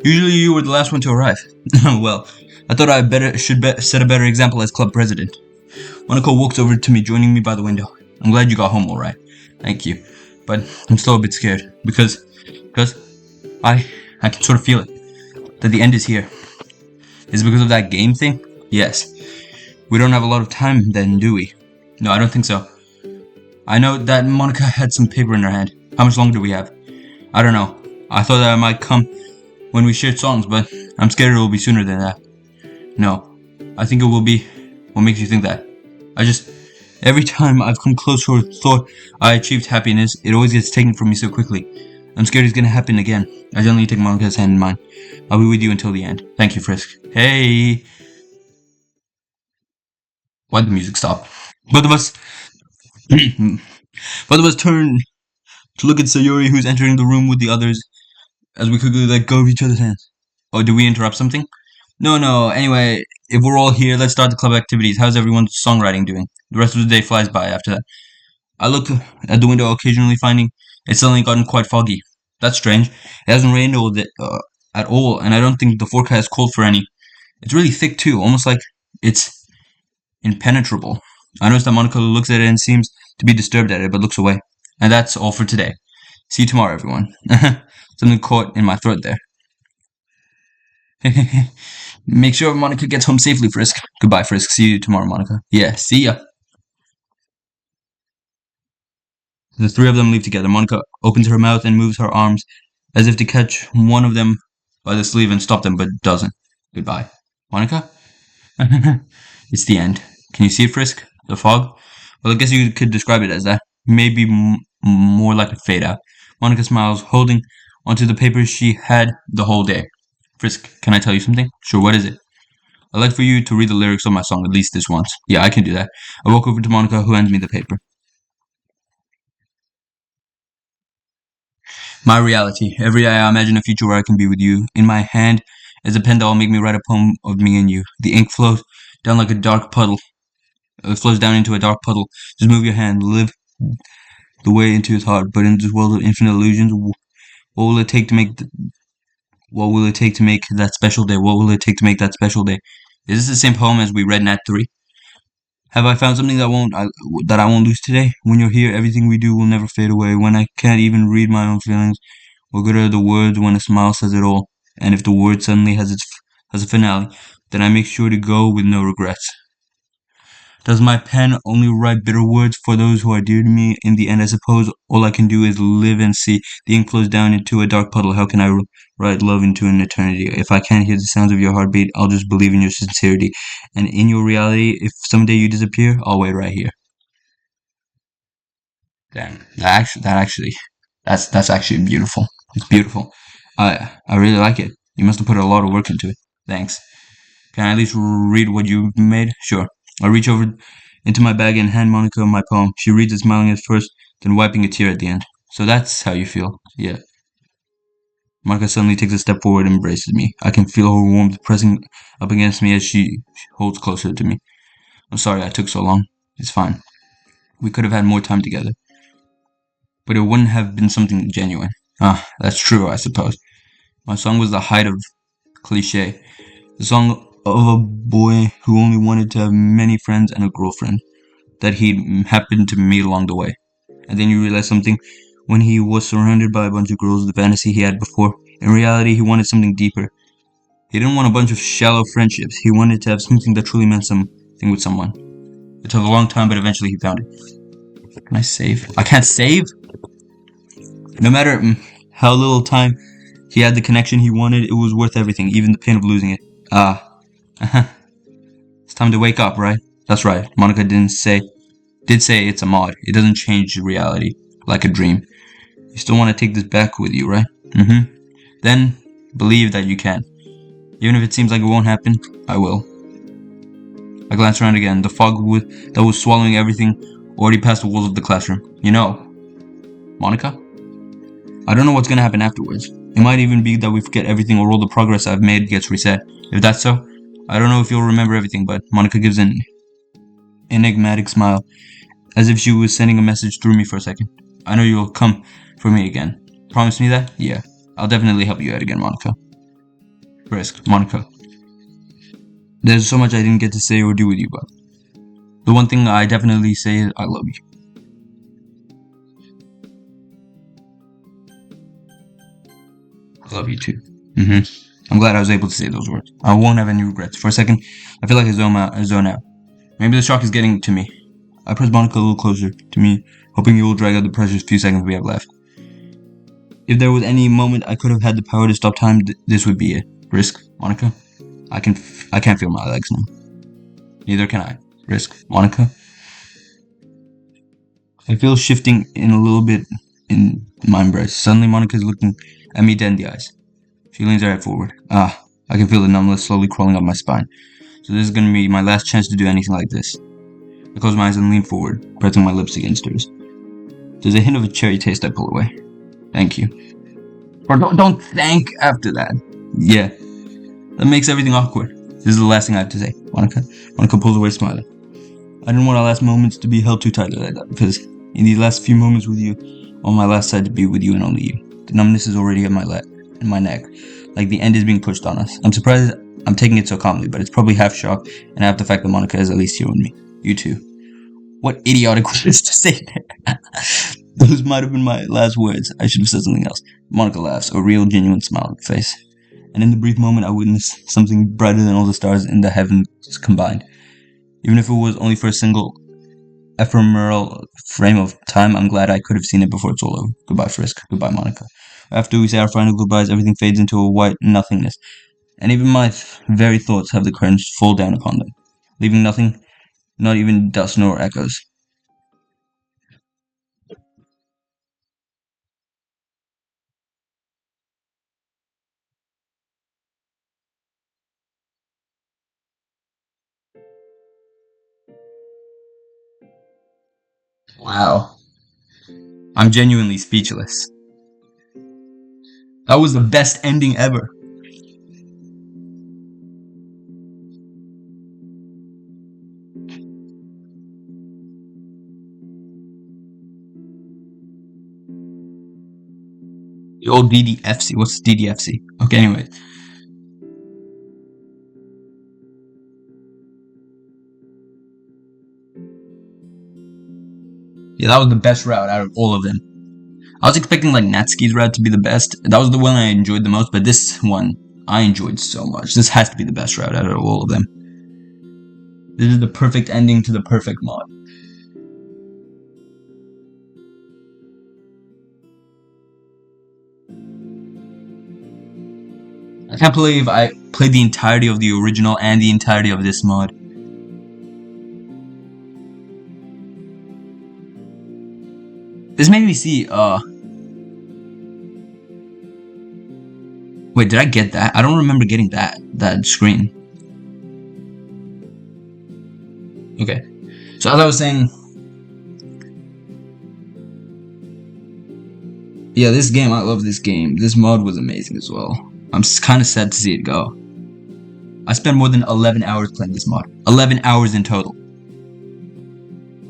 Usually you were the last one to arrive. Well, I thought should set a better example as club president. Monaco walks over to me, joining me by the window. I'm glad you got home all right. Thank you, but I'm still a bit scared because I can sort of feel it that the end is here. Is it because of that game thing? Yes. We don't have a lot of time then, do we? No, I don't think so. I know that Monica had some paper in her hand. How much longer do we have? I don't know. I thought that I might come when we shared songs, but I'm scared it will be sooner than that. No, I think it will be. What makes you think that? Every time I've come close or thought I achieved happiness, it always gets taken from me so quickly. I'm scared it's gonna happen again. I gently take Monica's hand in mine. I'll be with you until the end. Thank you, Frisk. Hey! Why'd the music stop? Both of us, both of us turn to look at Sayori, who's entering the room with the others, as we quickly let go of each other's hands. Oh, did we interrupt something? No. Anyway, if we're all here, let's start the club activities. How's everyone's songwriting doing? The rest of the day flies by after that. I look at the window, occasionally finding it's suddenly gotten quite foggy. That's strange. It hasn't rained at all, and I don't think the forecast called for any. It's really thick too, almost like it's impenetrable. I notice that Monica looks at it and seems to be disturbed at it, but looks away. And that's all for today. See you tomorrow, everyone. Something caught in my throat there. Make sure Monica gets home safely, Frisk. Goodbye, Frisk. See you tomorrow, Monica. Yeah, see ya. The three of them leave together. Monica opens her mouth and moves her arms as if to catch one of them by the sleeve and stop them, but doesn't. Goodbye. Monica? It's the end. Can you see it, Frisk? The fog? Well, I guess you could describe it as that. Maybe more like a fade out. Monica smiles, holding onto the paper she had the whole day. Frisk, can I tell you something? Sure, what is it? I'd like for you to read the lyrics of my song at least this once. Yeah, I can do that. I walk over to Monica, who hands me the paper. My reality. Every day I imagine a future where I can be with you. In my hand is a pen that will make me write a poem of me and you. The ink flows down like a dark puddle. It flows down into a dark puddle. Just move your hand. Live the way into his heart. But in this world of infinite illusions, what will it take to make? What will it take to make that special day? What will it take to make that special day? Is this the same poem as we read in Act 3? Have I found something that I won't lose today? When you're here, everything we do will never fade away. When I can't even read my own feelings, what good are the words when a smile says it all? And if the word suddenly has a finale, then I make sure to go with no regrets. Does my pen only write bitter words for those who are dear to me? In the end, I suppose all I can do is live and see. The ink flows down into a dark puddle. How can I write love into an eternity? If I can't hear the sounds of your heartbeat, I'll just believe in your sincerity. And in your reality, if someday you disappear, I'll wait right here. Damn, that's actually beautiful. It's beautiful. I really like it. You must have put a lot of work into it. Thanks. Can I at least read what you made? Sure. I reach over into my bag and hand Monica my poem. She reads it, smiling at first, then wiping a tear at the end. So that's how you feel? Yeah. Monica suddenly takes a step forward and embraces me. I can feel her warmth pressing up against me as she holds closer to me. I'm sorry I took so long. It's fine. We could have had more time together. But it wouldn't have been something genuine. Ah, that's true, I suppose. My song was the height of cliche. The song of a boy who only wanted to have many friends and a girlfriend that he'd happened to meet along the way. And then you realize something. When he was surrounded by a bunch of girls, the fantasy he had before, in reality he wanted something deeper. He didn't want a bunch of shallow friendships. He wanted to have something that truly meant something with someone. It took a long time, but eventually he found it. Can I save? I can't save? No matter how little time he had the connection he wanted, it was worth everything, even the pain of losing it. Ah. It's time to wake up, right? That's right. Monica did say it's a mod. It doesn't change reality, like a dream. You still want to take this back with you, right? Mm-hmm. Then, believe that you can. Even if it seems like it won't happen, I will. I glanced around again. The fog that was swallowing everything already passed the walls of the classroom. You know, Monica? I don't know what's gonna happen afterwards. It might even be that we forget everything or all the progress I've made gets reset. If that's so, I don't know if you'll remember everything, but Monica gives an enigmatic smile, as if she was sending a message through me for a second. I know you'll come for me again. Promise me that? Yeah. I'll definitely help you out again, Monica. Risk, Monica. There's so much I didn't get to say or do with you, but the one thing I definitely say is I love you. I love you too. I'm glad I was able to say those words. I won't have any regrets. For a second, I feel like I zone out. Maybe the shock is getting to me. I press Monica a little closer to me, hoping you will drag out the precious few seconds we have left. If there was any moment I could have had the power to stop time, this would be it. Risk, Monica. I can't feel my legs now. Neither can I. Risk, Monica. I feel shifting in a little bit in my embrace. Suddenly, Monica is looking at me dead in the eyes. She leans her head forward. Ah, I can feel the numbness slowly crawling up my spine. So this is gonna be my last chance to do anything like this. I close my eyes and lean forward, pressing my lips against hers. There's a hint of a cherry taste I pull away. Thank you. Or don't thank after that. Yeah. That makes everything awkward. This is the last thing I have to say, Monica. Monica pulls away smiling. I didn't want our last moments to be held too tightly like that, because in these last few moments with you, on my last side to be with you and only you. The numbness is already at in my neck, like the end is being pushed on us. I'm surprised I'm taking it so calmly, but it's probably half shock and half the fact that Monica is at least here with me. You too. What idiotic words to say there. Those might have been my last words. I should have said something else. Monica laughs, a real, genuine smile on her face. And in the brief moment, I witnessed something brighter than all the stars in the heavens combined. Even if it was only for a single ephemeral frame of time, I'm glad I could have seen it before it's all over. Goodbye, Frisk. Goodbye, Monica. After we say our final goodbyes, everything fades into a white nothingness, and even my very thoughts have the courage to fall down upon them, leaving nothing, not even dust nor echoes. Wow. I'm genuinely speechless. That was the best ending ever. The old DDFC. What's DDFC? Okay, anyway. Yeah, that was the best route out of all of them. I was expecting like Natsuki's route to be the best. That was the one I enjoyed the most, but this one I enjoyed so much. This has to be the best route out of all of them. This is the perfect ending to the perfect mod. I can't believe I played the entirety of the original and the entirety of this mod. This made me see, wait, did I get that? I don't remember getting that screen. Okay. So as I was saying, yeah, this game, I love this game. This mod was amazing as well. I'm kind of sad to see it go. I spent more than 11 hours playing this mod. 11 hours in total.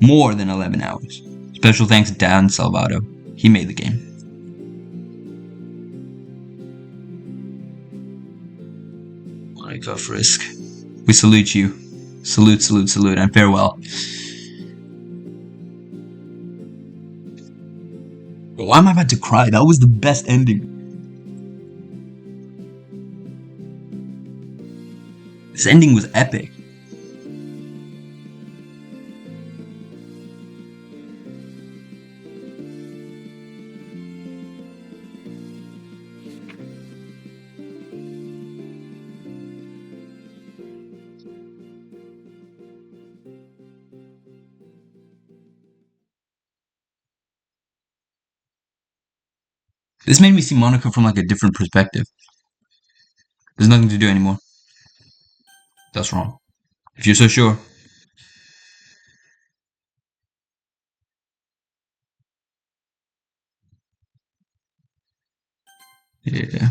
More than 11 hours. Special thanks to Dan Salvato. He made the game. Alright, go Frisk. We salute you. Salute, salute, salute, and farewell. Why am I about to cry? That was the best ending. This ending was epic. This made me see Monica from like a different perspective. There's nothing to do anymore. That's wrong. If you're so sure. Yeah.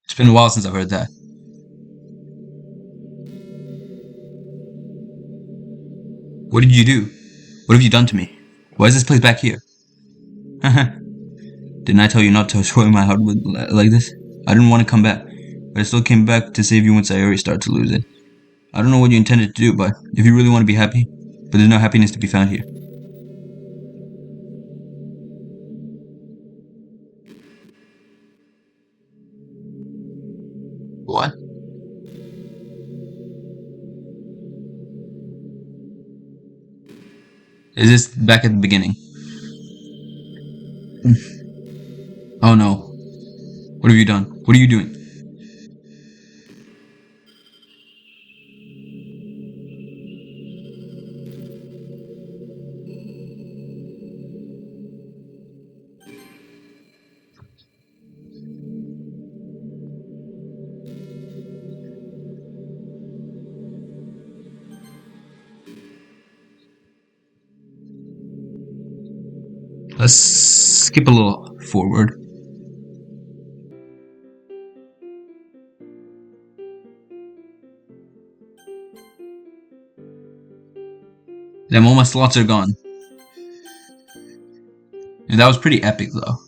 It's been a while since I've heard that. What did you do? What have you done to me? Why is this place back here? Didn't I tell you not to destroy my heart like this? I didn't want to come back, but I still came back to save you when Sayori started to lose it. I don't know what you intended to do, but if you really want to be happy, but there's no happiness to be found here. What? Is this back at the beginning? Oh no. What have you done? What are you doing? Let's skip a little forward. Then all my slots are gone. And that was pretty epic though.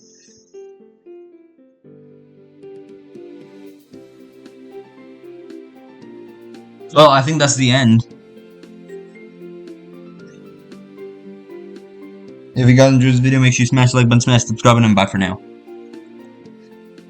Well, I think that's the end. If you guys enjoyed this video, make sure you smash the like button, smash subscribe, and bye for now.